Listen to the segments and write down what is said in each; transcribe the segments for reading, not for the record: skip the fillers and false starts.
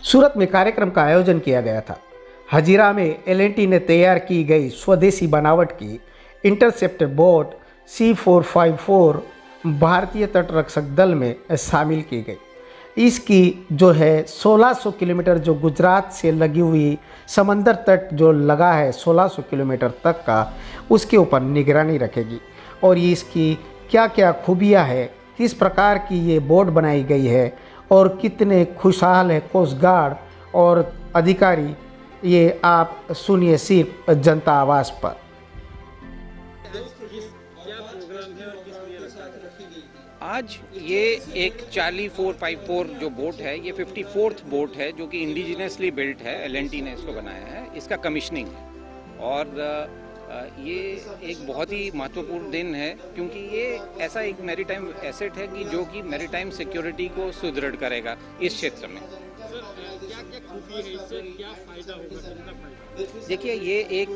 सूरत में कार्यक्रम का आयोजन किया गया था। हजीरा में एल&टी ने तैयार की गई स्वदेशी बनावट की इंटरसेप्टर बोट C454 भारतीय तटरक्षक दल में शामिल की गई। इसकी जो है 1600 किलोमीटर जो गुजरात से लगी हुई समंदर तट जो लगा है 1600 किलोमीटर तक का, उसके ऊपर निगरानी रखेगी। और ये इसकी क्या क्या खूबियाँ है, किस प्रकार की ये बोट बनाई गई है और कितने खुशहाल है कोस्ट गार्ड और अधिकारी, ये आप सुनिए सिर्फ जनता आवाज़ पर। आज ये एक चार्ली 454 जो बोट है, ये 54th बोट है जो कि इंडिजिनसली बिल्ट है, एल&टी ने इसको बनाया है। इसका कमिश्निंग है और ये एक बहुत ही महत्वपूर्ण दिन है क्योंकि ये ऐसा एक मैरीटाइम एसेट है कि जो कि मैरीटाइम सिक्योरिटी को सुदृढ़ करेगा इस क्षेत्र में। क्या खूबी है इससे, क्या फायदा होगा? देखिए, ये एक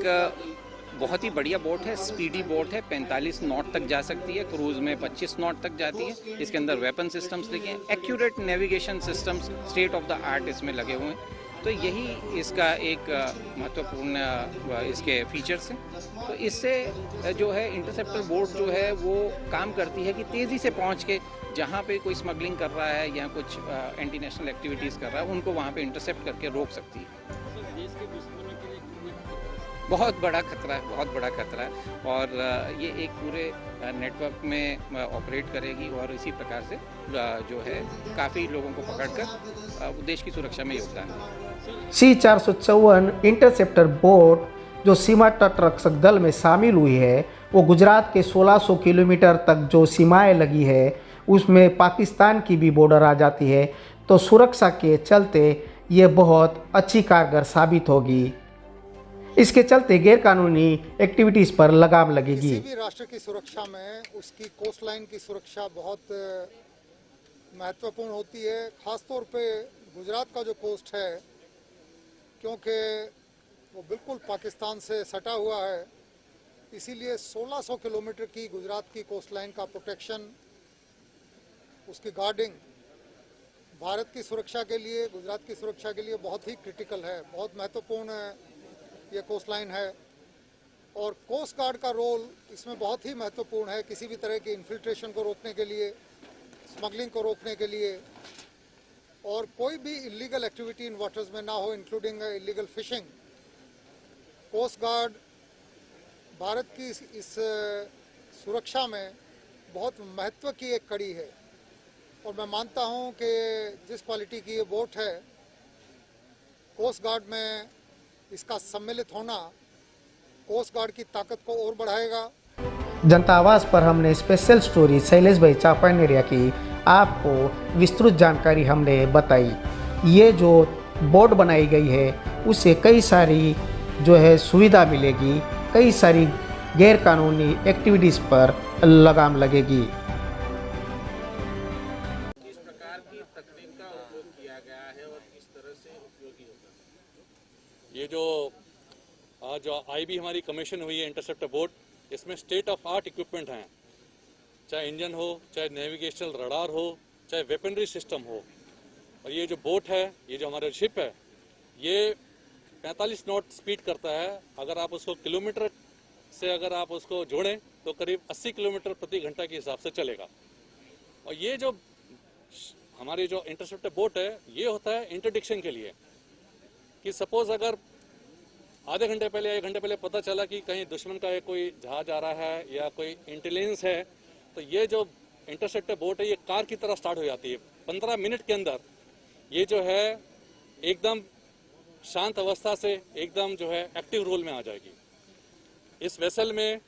बहुत ही बढ़िया बोट है, स्पीडी बोट है, 45 नॉट तक जा सकती है, क्रूज में 25 नॉट तक जाती है। इसके अंदर वेपन सिस्टम्स लगे हैं, accurate navigation systems state of the art इसमें लगे हुए हैं। तो यही इसका एक महत्वपूर्ण इसके फीचर्स हैं। तो इससे जो है इंटरसेप्टर बोट जो है वो काम करती है कि तेज़ी से पहुंच के जहां पे कोई स्मगलिंग कर रहा है या कुछ एंटी नेशनल एक्टिविटीज़ कर रहा है, उनको वहां पे इंटरसेप्ट करके रोक सकती है। देश के दुश्मनों के लिए बहुत बड़ा खतरा है, बहुत बड़ा खतरा है। और ये एक पूरे नेटवर्क में ऑपरेट करेगी और इसी प्रकार से जो है काफ़ी लोगों को पकड़कर देश की सुरक्षा में योगदान देगी। C454 इंटरसेप्टर बोट जो सीमा तटरक्षक दल में शामिल हुई है, वो गुजरात के 1600 किलोमीटर तक जो सीमाएं लगी है उसमें पाकिस्तान की भी बॉर्डर आ जाती है। तो सुरक्षा के चलते ये बहुत अच्छी कारगर साबित होगी। इसके चलते गैरकानूनी एक्टिविटीज़ पर लगाम लगेगी। किसी भी राष्ट्र की सुरक्षा में उसकी कोस्ट लाइन की सुरक्षा बहुत महत्वपूर्ण होती है, खासतौर पे गुजरात का जो कोस्ट है, क्योंकि वो बिल्कुल पाकिस्तान से सटा हुआ है। इसीलिए 1600 किलोमीटर की गुजरात की कोस्ट लाइन का प्रोटेक्शन, उसकी गार्डिंग भारत की सुरक्षा के लिए, गुजरात की सुरक्षा के लिए बहुत ही क्रिटिकल है, बहुत महत्वपूर्ण ये कोस्ट लाइन है। और कोस्ट गार्ड का रोल इसमें बहुत ही महत्वपूर्ण है, किसी भी तरह की इन्फिल्ट्रेशन को रोकने के लिए, स्मगलिंग को रोकने के लिए, और कोई भी इलीगल एक्टिविटी इन वाटर्स में ना हो, including illegal fishing. Coast guard Bharat की इस सुरक्षा में बहुत महत्व की एक कड़ी है। और मैं मानता हूं कि जिस क्वालिटी की ये बोट है, कोस्ट गार्ड में इसका सम्मिलित होना कोस्ट गार्ड की ताकत को और बढ़ाएगा। जनता आवाज़ पर हमने स्पेशल स्टोरी शैलेश भाई चापानेरिया की आपको विस्तृत जानकारी हमने बताई। ये जो बोट बनाई गई है उससे कई सारी जो है सुविधा मिलेगी, कई सारी गैरकानूनी एक्टिविटीज़ पर लगाम लगेगी। किस प्रकार की तकनीक का उपयोग किया गया है और किस तरह से उपयोगी होगा? ये जो आज IB हमारी कमीशन हुई है इंटरसेप्टर बोट, इसमें स्टेट ऑफ आर्ट इक्विपमेंट हैं, चाहे इंजन हो, चाहे नेविगेशनल रडार हो, चाहे वेपनरी सिस्टम हो। और ये जो बोट है, ये जो हमारा शिप है, ये 45 नॉट स्पीड करता है। अगर आप उसको किलोमीटर से अगर आप उसको जोड़ें तो करीब 80 किलोमीटर प्रति घंटा के हिसाब से चलेगा। और ये जो हमारी जो इंटरसेप्टर बोट है, ये होता है इंटरडिक्शन के लिए कि सपोज अगर आधे घंटे पहले या 1 घंटे पहले पता चला कि कहीं दुश्मन का कोई जहाज आ रहा है या कोई इंटेलिजेंस है, तो ये जो इंटरसेप्टर बोट है ये कार की तरह स्टार्ट हो जाती है। 15 मिनट के अंदर ये जो है एकदम शांत अवस्था से एकदम जो है एक्टिव रोल में आ जाएगी। इस वेसल में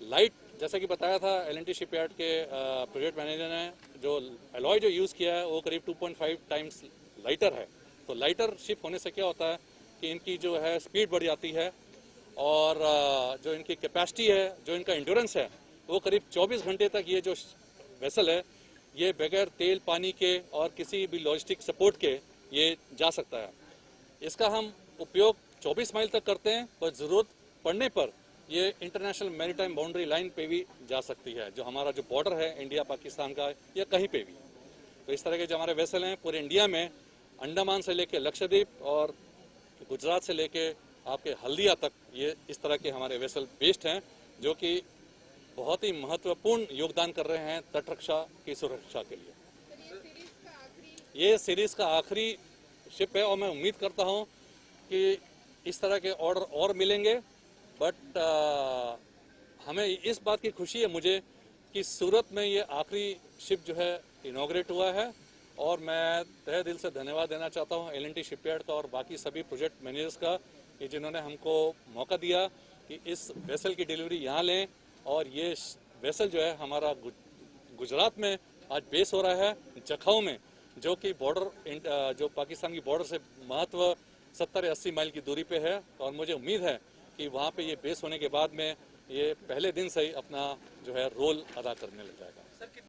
लाइट, जैसा कि बताया था एल&टी शिपयार्ड के प्रोजेक्ट मैनेजर ने, जो एलॉय जो यूज़ किया है वो करीब 2.5 टाइम्स लाइटर है। तो लाइटर शिप होने से क्या होता है कि इनकी जो है स्पीड बढ़ जाती है और जो इनकी कैपेसिटी है, जो इनका इंड्योरेंस है, वो करीब 24 घंटे तक ये जो वेसल है ये बगैर तेल पानी के और किसी भी लॉजिस्टिक सपोर्ट के ये जा सकता है। इसका हम उपयोग 24 माइल तक करते हैं, पर ज़रूरत पड़ने पर ये इंटरनेशनल मैरीटाइम बाउंड्री लाइन पे भी जा सकती है, जो हमारा जो बॉर्डर है इंडिया पाकिस्तान का, या कहीं पे भी। तो इस तरह के जो हमारे वेसल हैं पूरे इंडिया में अंडमान से लेके लक्षद्वीप और गुजरात से लेके आपके हल्दिया तक ये इस तरह के हमारे वेसल बेस्ड हैं, जो कि बहुत ही महत्वपूर्ण योगदान कर रहे हैं तटरक्षा की सुरक्षा के लिए। ये सीरीज का आखिरी शिप है और मैं उम्मीद करता हूं कि इस तरह के ऑर्डर और मिलेंगे। बट हमें इस बात की खुशी है मुझे कि सूरत में ये आखिरी शिप जो है इनॉग्रेट हुआ है, और मैं तहे दिल से धन्यवाद देना चाहता हूं L&T शिपयार्ड का और बाकी सभी प्रोजेक्ट मैनेजर्स का कि जिन्होंने हमको मौका दिया कि इस वेसल की डिलीवरी यहाँ लें। और ये वेसल जो है हमारा गुजरात में आज बेस हो रहा है जखाऊ में, जो कि बॉर्डर जो पाकिस्तान की बॉर्डर से महत्व 70-80 माइल की दूरी पे है। और मुझे उम्मीद है कि वहाँ पे ये बेस होने के बाद में ये पहले दिन से ही अपना जो है रोल अदा करने लग जाएगा।